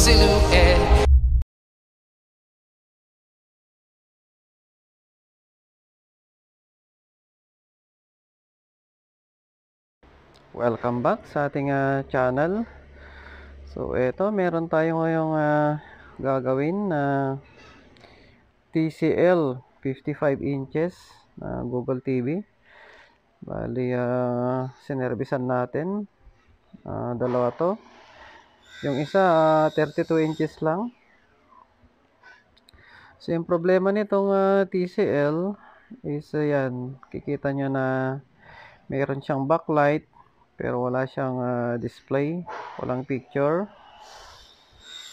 silhouette. Welcome back sa ating channel. So eto, meron tayo ngayong gagawin na TCL 55 inches na Google TV. Bali, sinervisan natin. Dalawa to. Yung isa 32 inches lang. So yung problema nitong TCL is yan, kikita nyo na mayroon siyang backlight pero wala siyang display, walang picture.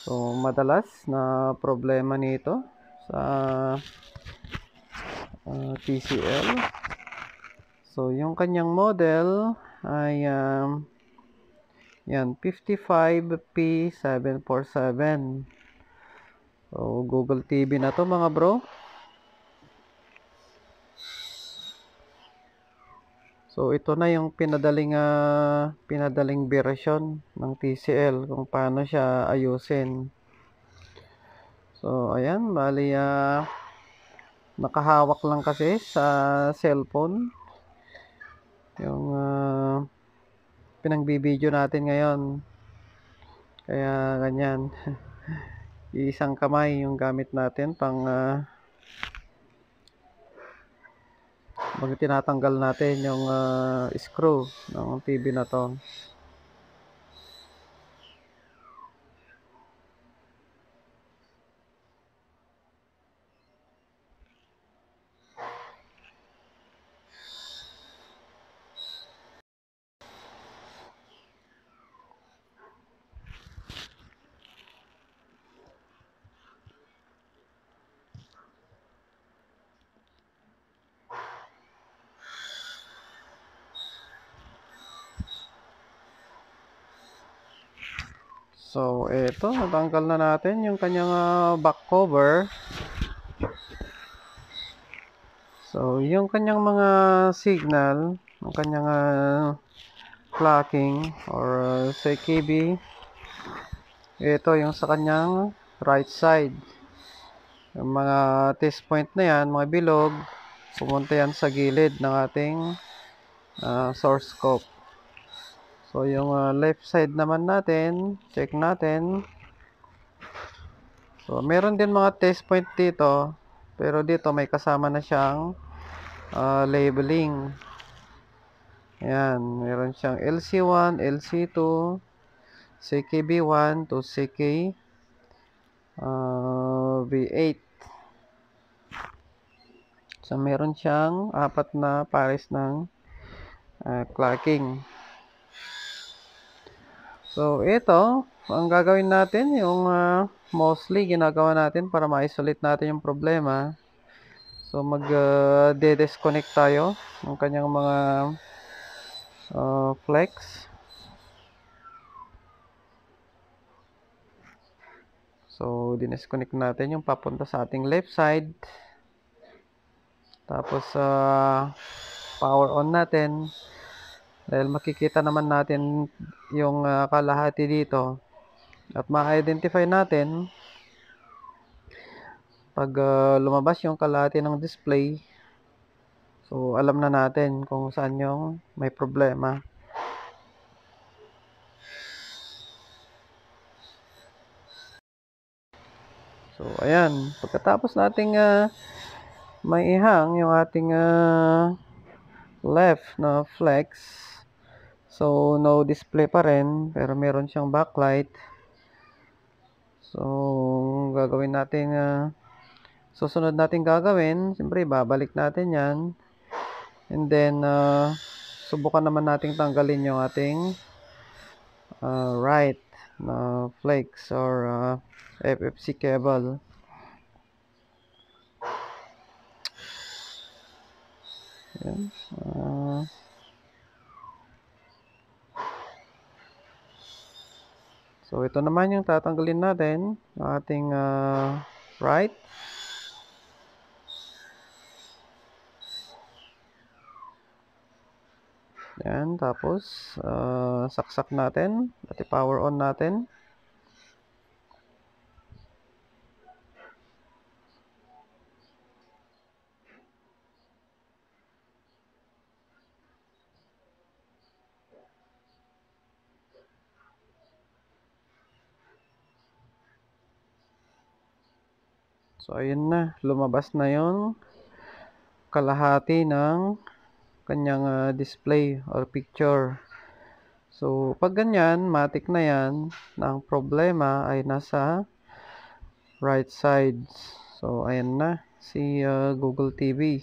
So madalas na problema nito sa TCL. So yung kanyang model ay yan 55P747. So Google TV na to mga bro. So ito na yung pinadaling version ng TCL kung paano siya ayusin. So ayan, bali nakahawak lang kasi sa cellphone yung pinangbibideo natin ngayon. Kaya ganyan. Isang kamay yung gamit natin pag tinatanggal natin yung screw ng TV na to. So eto, natanggal na natin yung kanyang back cover. So yung kanyang mga signal, yung kanyang clocking or CKB, ito yung sa kanyang right side. Yung mga test point na yan, mga bilog, pumunta yan sa gilid ng ating source scope. So yung left side naman natin, check natin. So meron din mga test point dito, pero dito may kasama na siyang labeling. Ayan, meron siyang LC1, LC2, CKB1 to CKB8. So meron siyang apat na pares ng clocking. So ito, ang gagawin natin, yung mostly ginagawa natin para ma-isolate natin yung problema. So mag-disconnect tayo ng kanyang mga flex. So dinisconnect natin yung papunta sa ating left side. Tapos power on natin. Dahil makikita naman natin yung kalahati dito. At ma-identify natin pag lumabas yung kalahati ng display. So alam na natin kung saan yung may problema. So ayan, pagkatapos nating maihang yung ating left na flex. So no display pa rin, pero meron siyang backlight. So gagawin natin susunod natin gagawin, siyempre babalik natin yan. And then subukan naman nating tanggalin yung ating right na flex or FFC cable. Yan. So ito naman yung tatanggalin natin, yung ating right. Yan, tapos saksak natin at i-power on natin. So, ayun na. Lumabas na yung kalahati ng kanyang display or picture. So, pag ganyan, matik na yan, na ang problema ay nasa right side. So, ayan na si Google TV.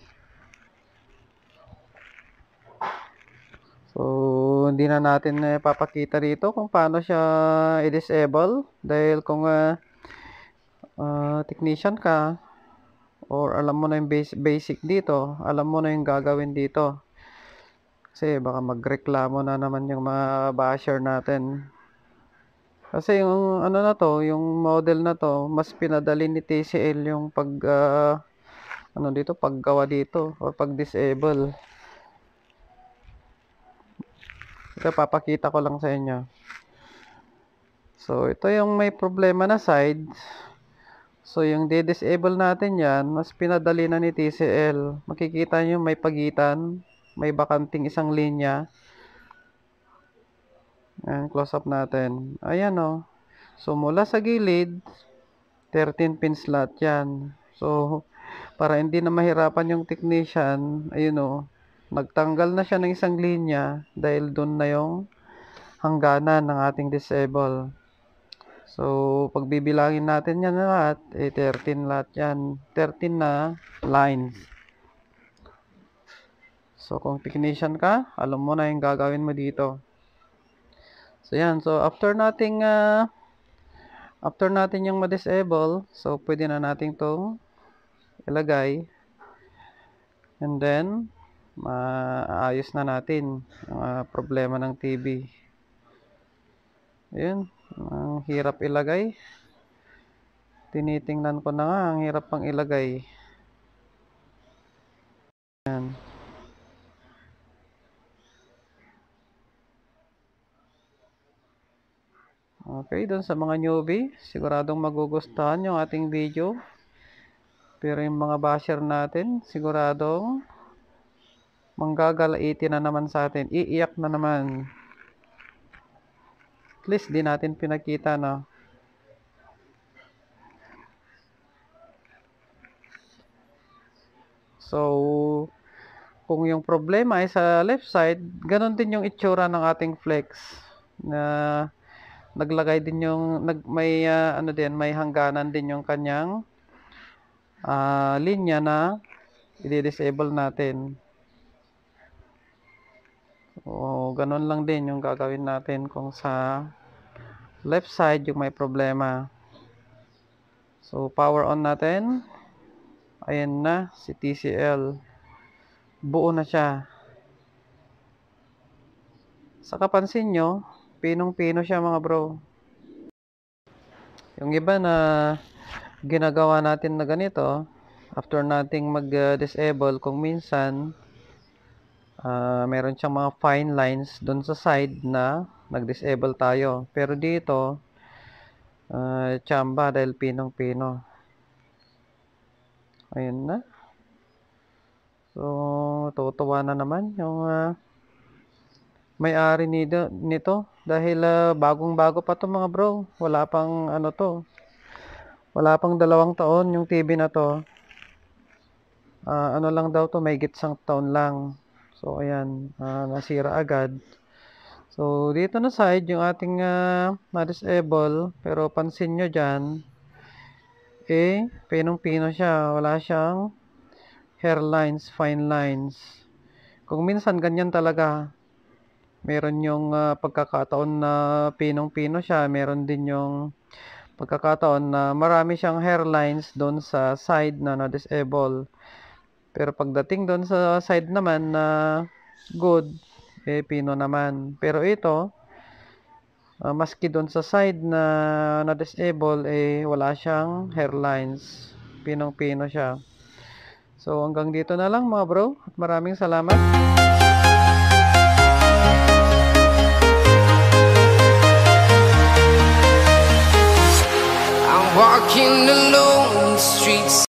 So, hindi na natin papakita dito kung paano siya i-disable dahil kung technician ka or alam mo na yung basic dito, alam mo na yung gagawin dito. Kasi baka magreklamo na naman yung mga basher natin. Kasi yung ano na to, yung model na to, mas pinadali ni TCL yung paggawa dito or pag-disable. Ito papakita ko lang sa inyo. So ito yung may problema na side. So yung di-disable natin yan, mas pinadali na ni TCL. Makikita nyo may pagitan, may bakanting isang linya. Ayan, close up natin. Ayan o. So mula sa gilid, 13 pins lahat yan. So para hindi na mahirapan yung technician, ayun o, nagtanggal na siya ng isang linya dahil doon na yung hangganan ng ating disable. So, pag bibilangin natin yan lahat, 13 lahat yan. 13 na lines. So, kung technician ka, alam mo na yung gagawin mo dito. So, yan. So, after natin yung ma-disable, so, pwede na natin itong ilagay. And then, maayos na natin ang problema ng TV. Ayun. Ang hirap ilagay. Tinitingnan ko na nga, ang hirap pang ilagay. Ayan. Okay, dun sa mga newbie, siguradong magugustuhan yung ating video. Pero yung mga basher natin, siguradong manggagalaiti na naman sa atin. Iiyak na naman. At least di natin pinakita na. So, kung yung problema ay sa left side, ganun din yung itsura ng ating flex. Na naglagay din yung may may hangganan din yung kanyang linya na i-disable natin. So, ganun lang din yung gagawin natin kung sa left side yung may problema. So, power on natin. Ayan na si TCL. Buo na siya. Sa kapansin nyo, pinong-pino siya mga bro. Yung iba na ginagawa natin na ganito, after nating mag-disable, kung minsan meron siyang mga fine lines doon sa side na nag-disable tayo. Pero dito, tsamba dahil pinong-pino. Ayun na. So, tutuwa na naman yung may-ari nito dahil bagong-bago pa to mga bro. Wala pang wala pang 2 taon yung TV na to. Lang daw to, may gitsang taon lang. So, ayan, nasira agad. So, dito na side yung ating na-disable. Pero pansin nyo dyan, pinong-pino siya. Wala siyang hairlines, fine lines. Kung minsan ganyan talaga, meron yung pagkakataon na pinong-pino siya. Meron din yung pagkakataon na marami siyang hairlines doon sa side na na-disable. Pero pagdating doon sa side naman na good, pino naman. Pero ito, maski doon sa side na na-disable, wala siyang hairlines. Pinong-pino siya. So, hanggang dito na lang mga bro. At maraming salamat. I'm walking alone in the streets.